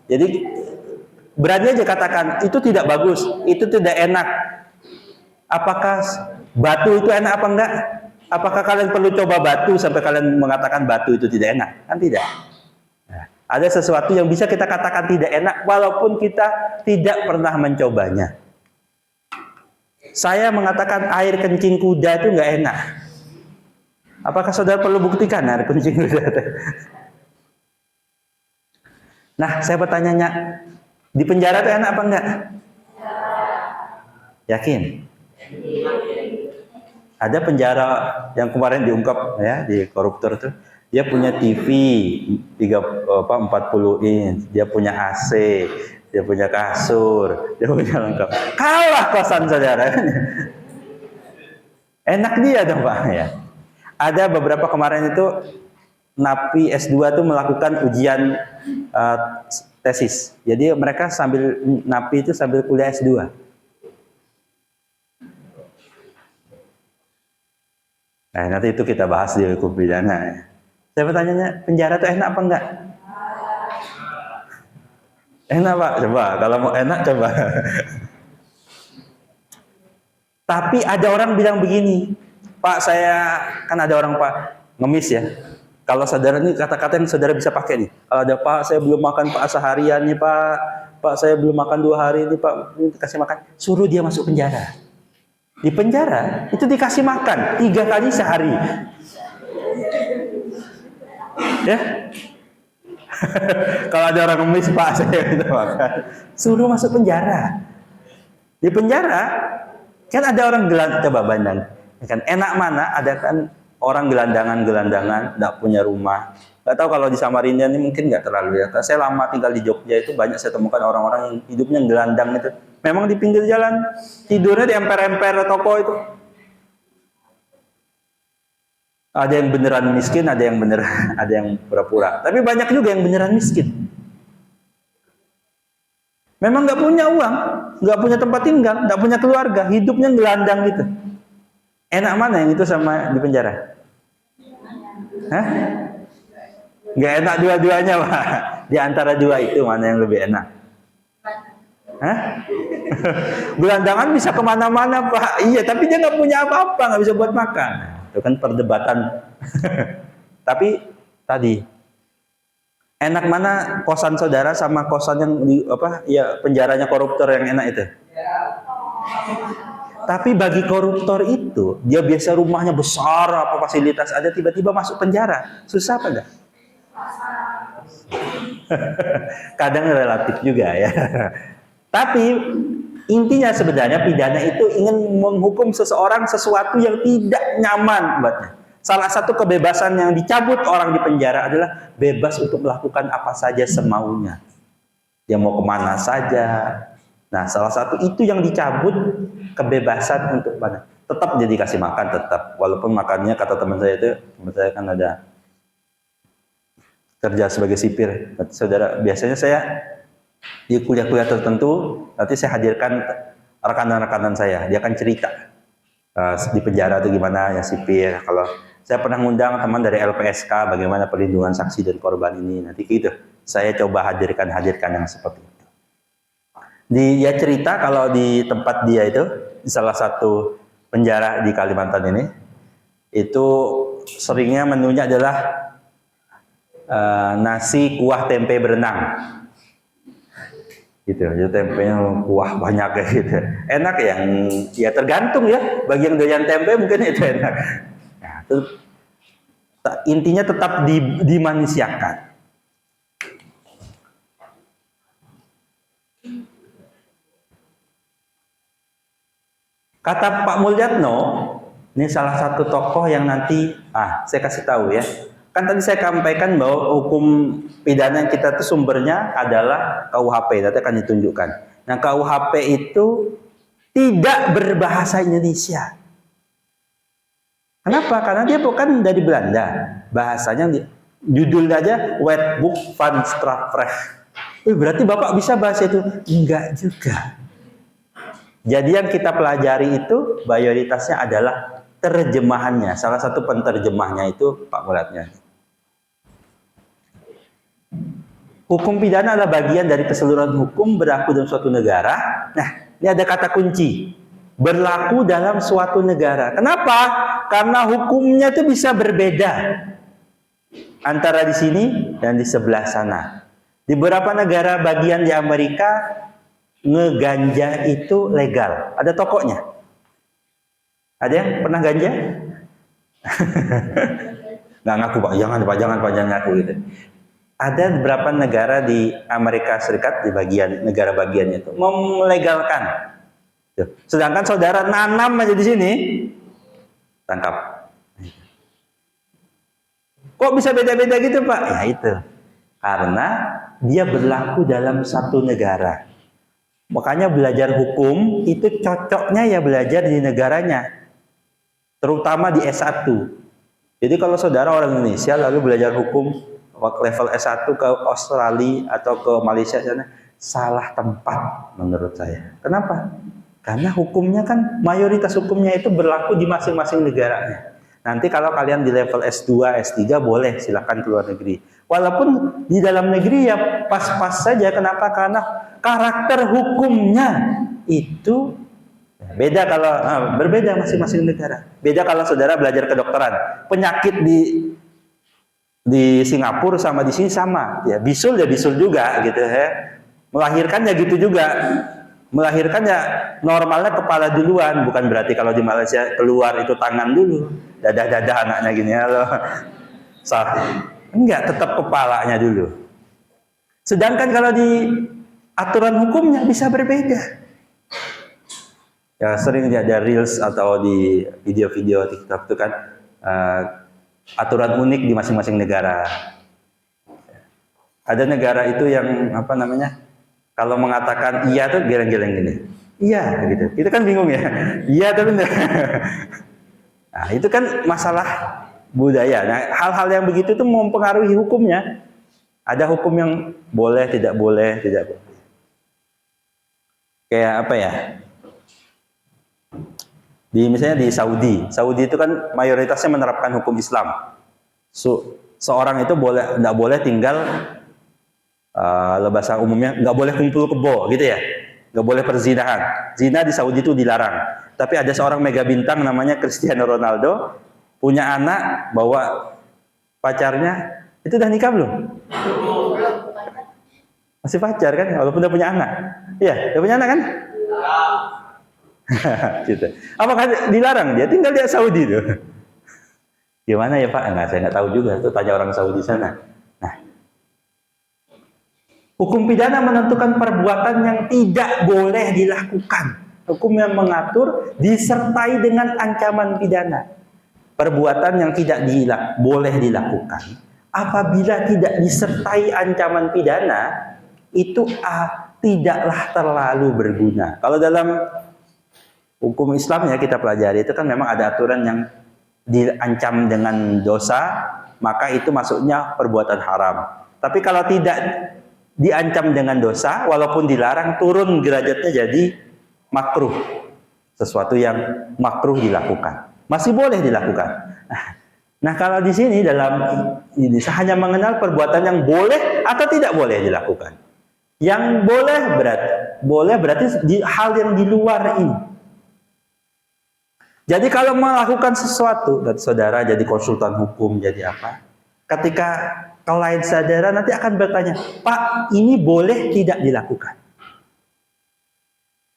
[SPEAKER 1] Jadi berani aja katakan itu tidak bagus, itu tidak enak. Apakah batu itu enak apa enggak? Apakah kalian perlu coba batu sampai kalian mengatakan batu itu tidak enak? Kan tidak. Ada sesuatu yang bisa kita katakan tidak enak walaupun kita tidak pernah mencobanya. Saya mengatakan air kencing kuda itu nggak enak. Apakah saudara perlu buktikan air kencing kuda? Nah, saya bertanya, di penjara itu enak apa enggak? Yakin? Ada penjara yang kemarin diungkap ya di koruptor tuh. Dia punya TV 40 inch, dia punya AC, dia punya kasur, dia punya lengkap. Kalah kosan saudara. Enak dia dong Pak ya. Ada beberapa kemarin itu napi S2 itu melakukan ujian tesis. Jadi mereka sambil napi itu sambil kuliah S2. Nah, nanti itu kita bahas di hukum pidana ya. Saya bertanya, penjara itu enak apa enggak? Enak Pak, coba. Kalau mau enak coba. Tapi ada orang bilang begini, Pak saya, kan ada orang Pak ngemis ya. Kalau saudara ini kata-kata yang saudara bisa pakai nih. Kalau ada Pak saya belum makan Pak seharian nih Pak. Pak saya belum makan 2 hari nih Pak. Ini kasih makan. Suruh dia masuk penjara. Di penjara itu dikasih makan 3 kali sehari. Ya, kalau ada orang ngemis Pak saya minta makan, suruh masuk penjara. Di penjara kan ada orang gelandangan, coba bandang. Kan enak mana ada kan orang gelandangan, nggak punya rumah. Nggak tahu kalau di Samarinda ini mungkin nggak terlalu ya. Karena saya lama tinggal di Jogja itu banyak saya temukan orang-orang yang hidupnya gelandang itu. Memang di pinggir jalan, tidurnya di emper-emper toko itu. Ada yang beneran miskin, ada yang beneran, ada yang pura-pura. Tapi banyak juga yang beneran miskin. Memang nggak punya uang, nggak punya tempat tinggal, nggak punya keluarga, hidupnya gelandang gitu. Enak mana yang itu sama di penjara? Hah? Nggak enak dua-duanya, Pak. Di antara dua itu mana yang lebih enak? Hah? Gelandangan bisa kemana-mana, Pak. Iya, tapi dia nggak punya apa-apa, nggak bisa buat makan. Itu kan perdebatan. Tapi tadi enak mana kosan saudara sama kosan yang di penjaranya koruptor yang enak itu? Tapi bagi koruptor itu, dia biasa rumahnya besar, apa fasilitas ada, tiba-tiba masuk penjara. Susah apa enggak? Kadang relatif juga ya. Tapi intinya sebenarnya pidana itu ingin menghukum seseorang sesuatu yang tidak nyaman buatnya. Salah satu kebebasan yang dicabut orang di penjara adalah bebas untuk melakukan apa saja semaunya. Dia mau kemana saja. Nah, salah satu itu yang dicabut, kebebasan untuk mana? Tetap dia dikasih makan, tetap. Walaupun makannya kata teman saya kan ada kerja sebagai sipir. Saudara, biasanya saya di kuliah-kuliah tertentu, nanti saya hadirkan rekan-rekan saya. Dia akan cerita di penjara itu gimana ya sipir. Kalau saya pernah ngundang teman dari LPSK, bagaimana perlindungan saksi dan korban ini. Nanti gitu, saya coba hadirkan yang seperti itu. Dia cerita kalau di tempat dia itu, di salah satu penjara di Kalimantan ini, itu seringnya menunya adalah nasi kuah tempe berenang. Gitu, jadi tempenya kuah banyak kayak gitu. Enak ya tergantung ya. Bagi yang doyan tempe mungkin itu enak. Nah, itu, intinya tetap dimanusiakan. Kata Pak Mulyatno, ini salah satu tokoh yang nanti, saya kasih tahu ya. Kan tadi saya sampaikan bahwa hukum pidana yang kita itu sumbernya adalah KUHP, nanti akan ditunjukkan. Nah, KUHP itu tidak berbahasa Indonesia. Kenapa? Karena dia bukan dari Belanda. Bahasanya, judulnya aja Wetboek van Strafrecht. Berarti Bapak bisa bahasa itu? Enggak juga. Jadi yang kita pelajari itu mayoritasnya adalah terjemahannya. Salah satu penterjemahnya itu Pak Mulyatno. Hukum pidana adalah bagian dari keseluruhan hukum berlaku dalam suatu negara. Nah, ini ada kata kunci. Berlaku dalam suatu negara. Kenapa? Karena hukumnya itu bisa berbeda antara di sini dan di sebelah sana. Di beberapa negara bagian di Amerika, ngeganja itu legal. Ada tokonya. Ada yang pernah ganja? Nggak ngaku, Pak. Jangan ngaku gitu. Ada beberapa negara di Amerika Serikat, di negara bagiannya itu melegalkan. Sedangkan saudara nanam aja di sini, tangkap. Kok bisa beda-beda gitu, Pak? Ya itu. Karena dia berlaku dalam satu negara. Makanya belajar hukum itu cocoknya ya belajar di negaranya. Terutama di S1. Jadi kalau saudara orang Indonesia lalu belajar hukum level S1 ke Australia atau ke Malaysia sana, salah tempat menurut saya. Kenapa? Karena hukumnya kan mayoritas hukumnya itu berlaku di masing-masing negaranya. Nanti kalau kalian di level S2, S3 boleh silakan keluar negeri. Walaupun di dalam negeri ya pas-pas saja. Kenapa? Karena karakter hukumnya itu beda kalau berbeda masing-masing negara. Beda kalau saudara belajar kedokteran. Penyakit di Singapura sama di sini sama. Ya bisul juga gitu ya. Melahirkan ya gitu juga. Melahirkan ya normalnya kepala duluan, bukan berarti kalau di Malaysia keluar itu tangan dulu, dadah anaknya gini ya loh. Enggak, tetap kepalanya dulu. Sedangkan kalau di aturan hukumnya bisa berbeda. Ya sering ada reels atau di video-video TikTok itu kan aturan unik di masing-masing negara. Ada negara itu yang apa namanya? Kalau mengatakan iya tuh geleng-geleng gini. Iya gitu. Itu kan bingung ya. Iya tapi nah, itu kan masalah budaya. Nah, hal-hal yang begitu tuh mempengaruhi hukumnya. Ada hukum yang boleh, tidak boleh, tidak boleh. Kayak apa ya? Misalnya di Saudi. Saudi itu kan mayoritasnya menerapkan hukum Islam. Seorang itu nggak boleh tinggal bahasa umumnya nggak boleh kumpul kebo gitu ya, nggak boleh perzinahan. Zina di Saudi itu dilarang. Tapi ada seorang mega bintang namanya Cristiano Ronaldo punya anak, bawa pacarnya, itu udah nikah belum? Masih pacar kan, walaupun udah punya anak. Iya, udah punya anak kan? Gitu. Apakah dilarang? Dia tinggal di Saudi tuh. Gimana ya Pak? Enggak, saya nggak tahu juga. Itu tanya orang Saudi sana. Nah, hukum pidana menentukan perbuatan yang tidak boleh dilakukan. Hukum yang mengatur disertai dengan ancaman pidana. Perbuatan yang tidak boleh dilakukan apabila tidak disertai ancaman pidana itu tidaklah terlalu berguna. Kalau dalam hukum Islam ya kita pelajari itu kan memang ada aturan yang diancam dengan dosa, maka itu masuknya perbuatan haram. Tapi kalau tidak diancam dengan dosa, walaupun dilarang, turun derajatnya jadi makruh. Sesuatu yang makruh dilakukan. Masih boleh dilakukan. Nah, kalau di sini dalam ini hanya mengenal perbuatan yang boleh atau tidak boleh dilakukan. Yang boleh berarti hal yang di luar ini. Jadi kalau melakukan sesuatu, dan saudara jadi konsultan hukum, jadi apa? Ketika klien saudara nanti akan bertanya, Pak, ini boleh tidak dilakukan?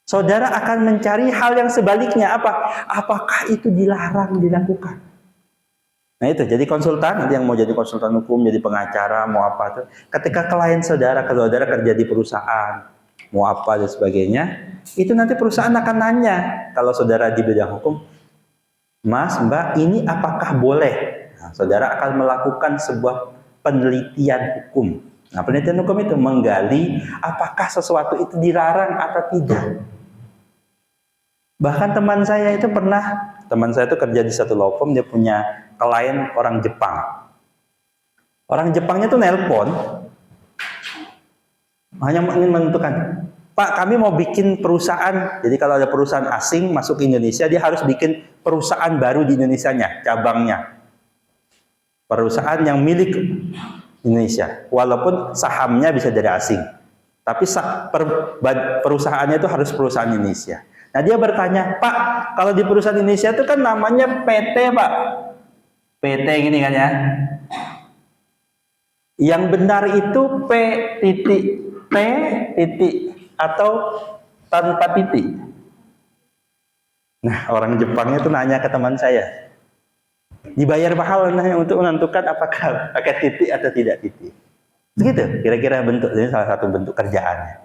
[SPEAKER 1] Saudara akan mencari hal yang sebaliknya, apa? Apakah itu dilarang dilakukan? Nah itu, jadi konsultan, nanti yang mau jadi konsultan hukum, jadi pengacara, mau apa tuh? Ketika klien saudara, kalau saudara kerja di perusahaan, mau apa dan sebagainya, itu nanti perusahaan akan nanya, kalau saudara di bidang hukum, Mas, Mbak, ini apakah boleh? Nah, saudara akan melakukan sebuah penelitian hukum. Nah, penelitian hukum itu menggali apakah sesuatu itu dilarang atau tidak. Bahkan teman saya itu kerja di satu law firm, dia punya klien orang Jepang. Orang Jepangnya tuh nelpon, hanya ingin menentukan, Pak, kami mau bikin perusahaan. Jadi kalau ada perusahaan asing masuk ke Indonesia, dia harus bikin perusahaan baru di Indonesianya, cabangnya. Perusahaan yang milik Indonesia. Walaupun sahamnya bisa dari asing. Tapi perusahaannya itu harus perusahaan Indonesia. Nah dia bertanya, Pak, kalau di perusahaan Indonesia itu kan namanya PT, Pak. PT gini kan ya. Yang benar itu P titik atau tanpa titik. Nah, orang Jepangnya itu nanya ke teman saya, dibayar mahal untuk menentukan apakah pakai titik atau tidak titik. Begitu, kira-kira bentuk ini salah satu bentuk kerjaannya.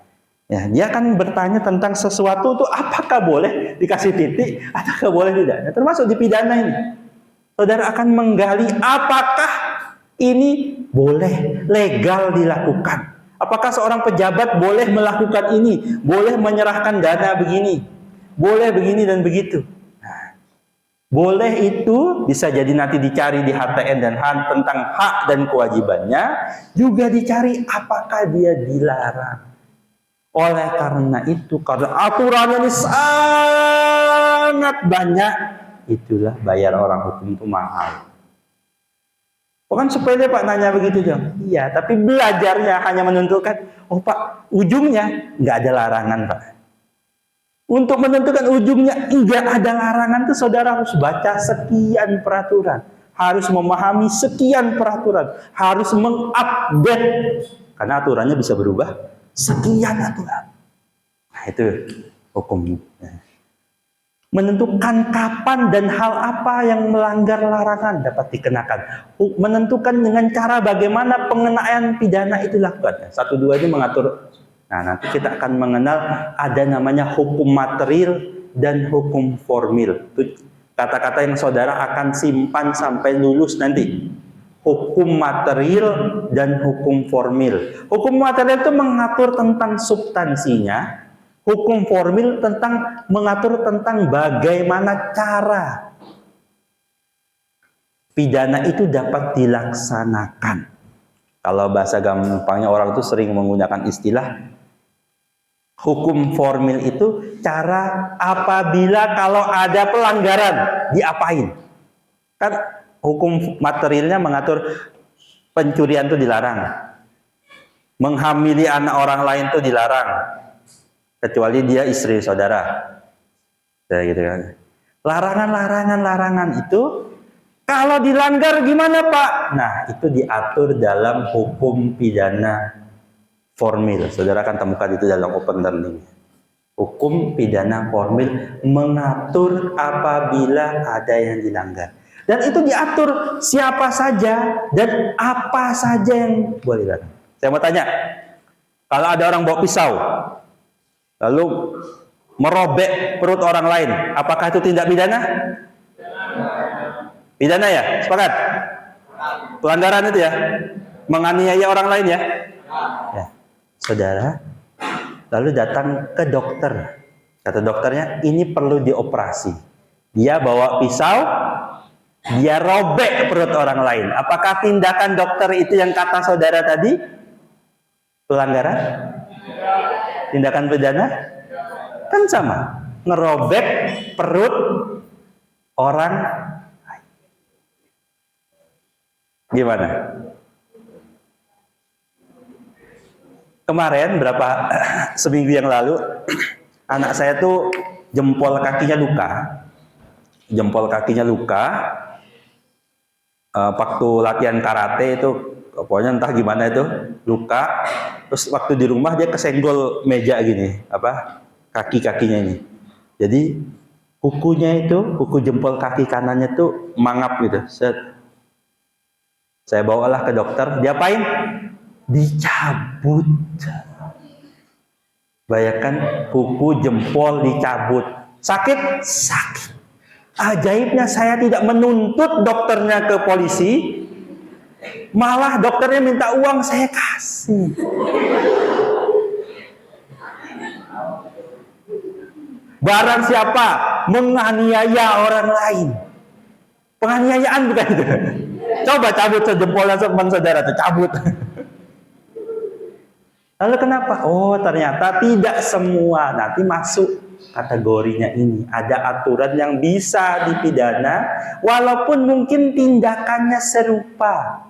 [SPEAKER 1] Ya, dia akan bertanya tentang sesuatu itu apakah boleh dikasih titik atau boleh tidak. Nah, termasuk di pidana ini, saudara akan menggali apakah ini boleh legal dilakukan. Apakah seorang pejabat boleh melakukan ini? Boleh menyerahkan dana begini? Boleh begini dan begitu? Nah, boleh itu bisa jadi nanti dicari di HTN dan HAN tentang hak dan kewajibannya. Juga dicari apakah dia dilarang. Oleh karena itu, karena aturannya ini sangat banyak, itulah bayar orang hukum itu mahal. Bukan sepele Pak nanya begitu dong. Iya, tapi belajarnya hanya menentukan, oh Pak, ujungnya nggak ada larangan Pak. Untuk menentukan ujungnya nggak ada larangan itu saudara harus baca sekian peraturan, harus memahami sekian peraturan, harus mengupdate karena aturannya bisa berubah sekian aturan. Nah itu hukum. Menentukan kapan dan hal apa yang melanggar larangan dapat dikenakan. Menentukan dengan cara bagaimana pengenaan pidana itu dilakukan. 1-2 ini mengatur. Nah, nanti kita akan mengenal ada namanya hukum material, dan hukum formil. Itu kata-kata yang saudara akan simpan sampai lulus nanti. Hukum material dan hukum formil. Hukum material itu mengatur tentang substansinya, hukum formil tentang mengatur tentang bagaimana cara pidana itu dapat dilaksanakan. Kalau bahasa gampangnya orang itu sering menggunakan istilah hukum formil itu cara apabila kalau ada pelanggaran diapain. Kan hukum materialnya mengatur pencurian itu dilarang. Menghamili anak orang lain itu dilarang. Kecuali dia istri saudara. Ya, gitu kan. Larangan itu kalau dilanggar gimana Pak? Nah, itu diatur dalam hukum pidana formil. Saudara akan temukan itu dalam open learning. Hukum pidana formil mengatur apabila ada yang dilanggar. Dan itu diatur siapa saja dan apa saja yang boleh dilarang. Saya mau tanya, kalau ada orang bawa pisau, lalu merobek perut orang lain, apakah itu tindak pidana? Pidana ya? Sepakat? Pelanggaran itu ya? Menganiaya orang lain ya? Ya. Saudara, lalu datang ke dokter. Kata dokternya, ini perlu dioperasi. Dia bawa pisau, dia robek perut orang lain. Apakah tindakan dokter itu yang kata saudara tadi? Pelanggaran? Tindakan pidana? Kan sama. Ngerobek perut orang lain. Gimana? Kemarin seminggu yang lalu anak saya tuh jempol kakinya luka. Waktu latihan karate itu pokoknya entah gimana itu luka, terus waktu di rumah dia kesenggol meja gini, kaki-kakinya ini. Jadi kuku jempol kaki kanannya tuh mangap gitu. Saya bawalah ke dokter, diapain? Dicabut. Bayangkan kuku jempol dicabut. Sakit? Sakit. Ajaibnya saya tidak menuntut dokternya ke polisi, malah dokternya minta uang, saya kasih. Barang siapa menganiaya orang lain, penganiayaan bukan itu. Coba cabut sejempolnya teman saudara, cabut. Lalu kenapa? Oh, ternyata tidak semua nanti masuk kategorinya ini. Ada aturan yang bisa dipidana walaupun mungkin tindakannya serupa.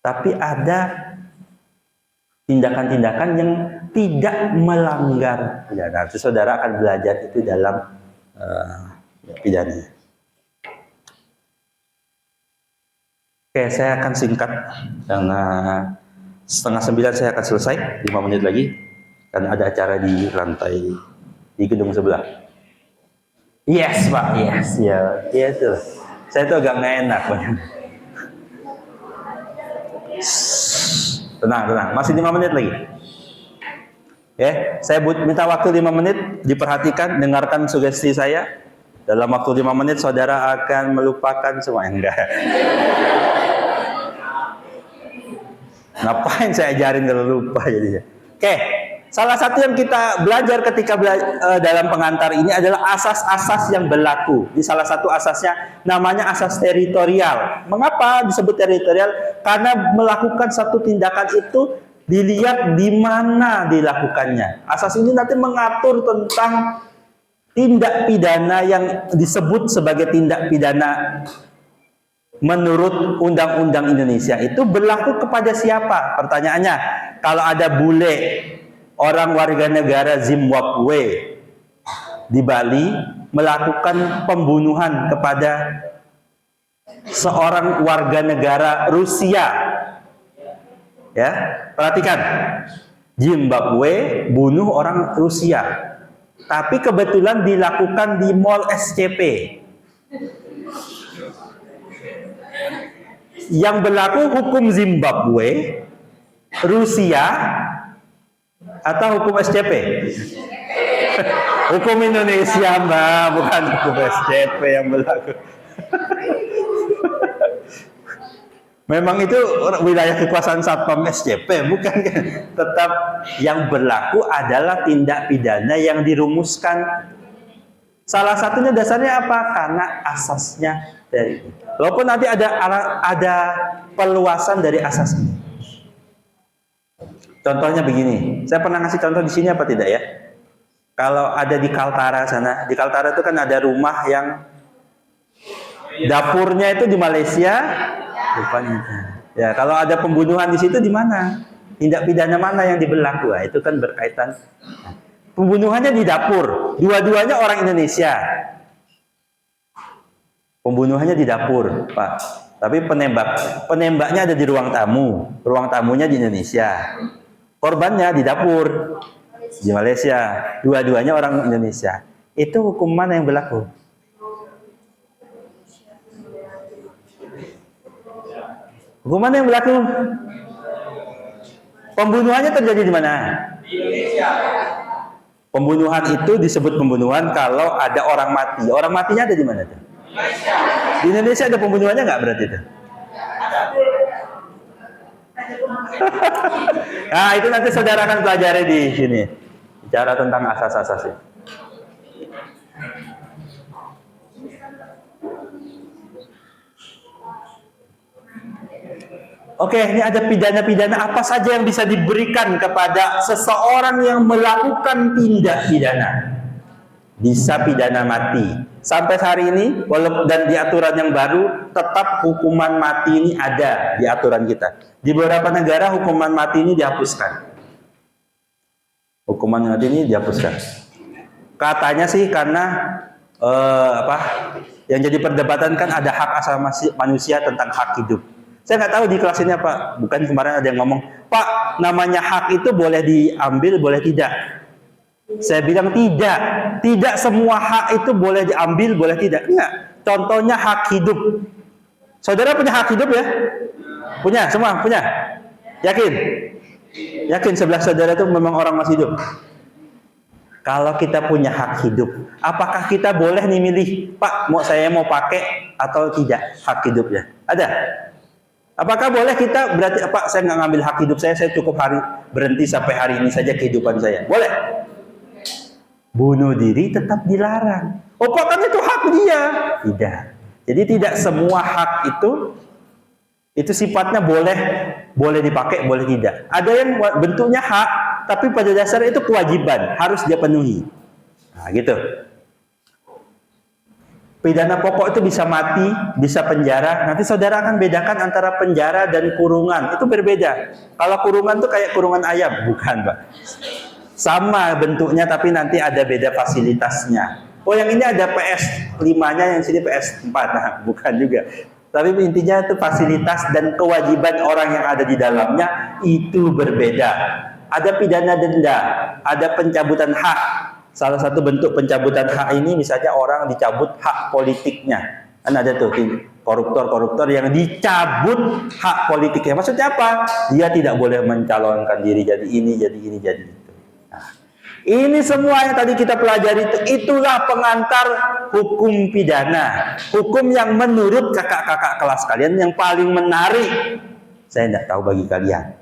[SPEAKER 1] Tapi ada tindakan-tindakan yang tidak melanggar pidana. Nanti saudara akan belajar itu dalam pidana. Oke, saya akan singkat karena 8:30 saya akan selesai, 5 menit lagi. Dan ada acara di lantai di gedung sebelah. Yes Pak, yes ya, yes tuh. Saya tuh agak nggak enak banget. Tenang, masih 5 menit lagi. Saya minta waktu 5 menit, diperhatikan, dengarkan sugesti saya. Dalam waktu 5 menit saudara akan melupakan semua. Enggak. Ngapain saya ajarin kalau lupa jadinya. Oke. Salah satu yang kita belajar ketika dalam pengantar ini adalah asas-asas yang berlaku. Di salah satu asasnya namanya asas teritorial. Mengapa disebut teritorial? Karena melakukan satu tindakan itu dilihat di mana dilakukannya. Asas ini nanti mengatur tentang tindak pidana yang disebut sebagai tindak pidana menurut Undang-Undang Indonesia. Itu berlaku kepada siapa? Pertanyaannya, kalau ada bule orang warga negara Zimbabwe di Bali melakukan pembunuhan kepada seorang warga negara Rusia. Ya, perhatikan. Zimbabwe bunuh orang Rusia. Tapi kebetulan dilakukan di Mall SCP. Yang berlaku hukum Zimbabwe, Rusia, atau hukum SCP? Hukum Indonesia, Mbak, bukan hukum SCP yang berlaku. Memang itu wilayah kekuasaan Satpam SCP, bukan kan? Tetap yang berlaku adalah tindak pidana yang dirumuskan. Salah satunya dasarnya apa? Karena asasnya dari. Walaupun nanti ada perluasan dari asas ini. Contohnya begini, saya pernah ngasih contoh di sini apa tidak ya? Kalau ada di Kaltara sana, di Kaltara itu kan ada rumah yang dapurnya itu di Malaysia, rupanya. Ya, kalau ada pembunuhan di situ di mana? Tindak pidana mana yang diberlaku? Nah, itu kan berkaitan. Pembunuhannya di dapur, dua-duanya orang Indonesia. Pembunuhannya di dapur, Pak. Tapi penembaknya ada di ruang tamu. Ruang tamunya di Indonesia. Korbannya di dapur di Malaysia. Dua-duanya orang Indonesia. Itu hukum mana yang berlaku? Hukum mana yang berlaku? Pembunuhannya terjadi di mana? Di Indonesia. Pembunuhan itu disebut pembunuhan kalau ada orang mati. Orang matinya ada di mana tuh? Di Indonesia ada pembunuhannya nggak berarti itu? Nah, itu nanti saudara akan pelajari di sini. Bicara tentang asas-asasnya. Oke, ini ada pidana-pidana apa saja yang bisa diberikan kepada seseorang yang melakukan tindak pidana. Bisa pidana mati. Sampai hari ini, walaupun dan di aturan yang baru, tetap hukuman mati ini ada di aturan kita. Di beberapa negara hukuman mati ini dihapuskan. Hukuman mati ini dihapuskan. Katanya sih karena yang jadi perdebatan kan ada hak asasi manusia tentang hak hidup. Saya nggak tahu di kelas ini apa. Bukan kemarin ada yang ngomong, Pak, namanya hak itu boleh diambil, boleh tidak. Saya bilang tidak. Tidak semua hak itu boleh diambil, boleh tidak. Enggak. Contohnya hak hidup. Saudara punya hak hidup ya? Punya, semua punya. Yakin? Yakin sebelah saudara itu memang orang masih hidup? Kalau kita punya hak hidup, apakah kita boleh nih milih, Pak, saya mau pakai atau tidak hak hidupnya? Ada? Apakah boleh kita berarti Pak, saya nggak ngambil hak hidup saya cukup berhenti sampai hari ini saja kehidupan saya? Boleh? Bunuh diri tetap dilarang. Oh Pak, kan itu hak dia. Tidak. Jadi tidak semua hak itu sifatnya boleh dipakai, boleh tidak. Ada yang bentuknya hak, tapi pada dasarnya itu kewajiban, harus dia penuhi. Nah, gitu. Pidana pokok itu bisa mati, bisa penjara. Nanti saudara akan bedakan antara penjara dan kurungan. Itu berbeda. Kalau kurungan itu kayak kurungan ayam, bukan, Pak. Sama bentuknya, tapi nanti ada beda fasilitasnya. Oh, yang ini ada PS5-nya, yang sini PS4. Nah, bukan juga. Tapi intinya itu fasilitas dan kewajiban orang yang ada di dalamnya itu berbeda. Ada pidana denda, ada pencabutan hak. Salah satu bentuk pencabutan hak ini misalnya orang dicabut hak politiknya. Kan ada tuh koruptor-koruptor yang dicabut hak politiknya. Maksudnya apa? Dia tidak boleh mencalonkan diri jadi ini, jadi ini, jadi itu. Nah, ini semua yang tadi kita pelajari itulah pengantar hukum pidana. Hukum yang menurut kakak-kakak kelas kalian yang paling menarik. Saya tidak tahu bagi kalian.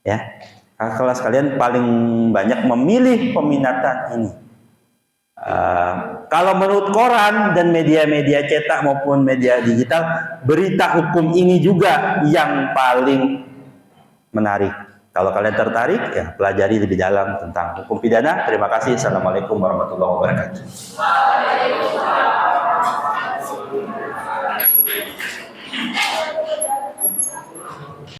[SPEAKER 1] Ya. Kelas kalian paling banyak memilih peminatan ini. Kalau menurut koran dan media-media cetak maupun media digital, berita hukum ini juga yang paling menarik. Kalau kalian tertarik, ya pelajari lebih dalam tentang hukum pidana. Terima kasih. Assalamualaikum warahmatullahi wabarakatuh.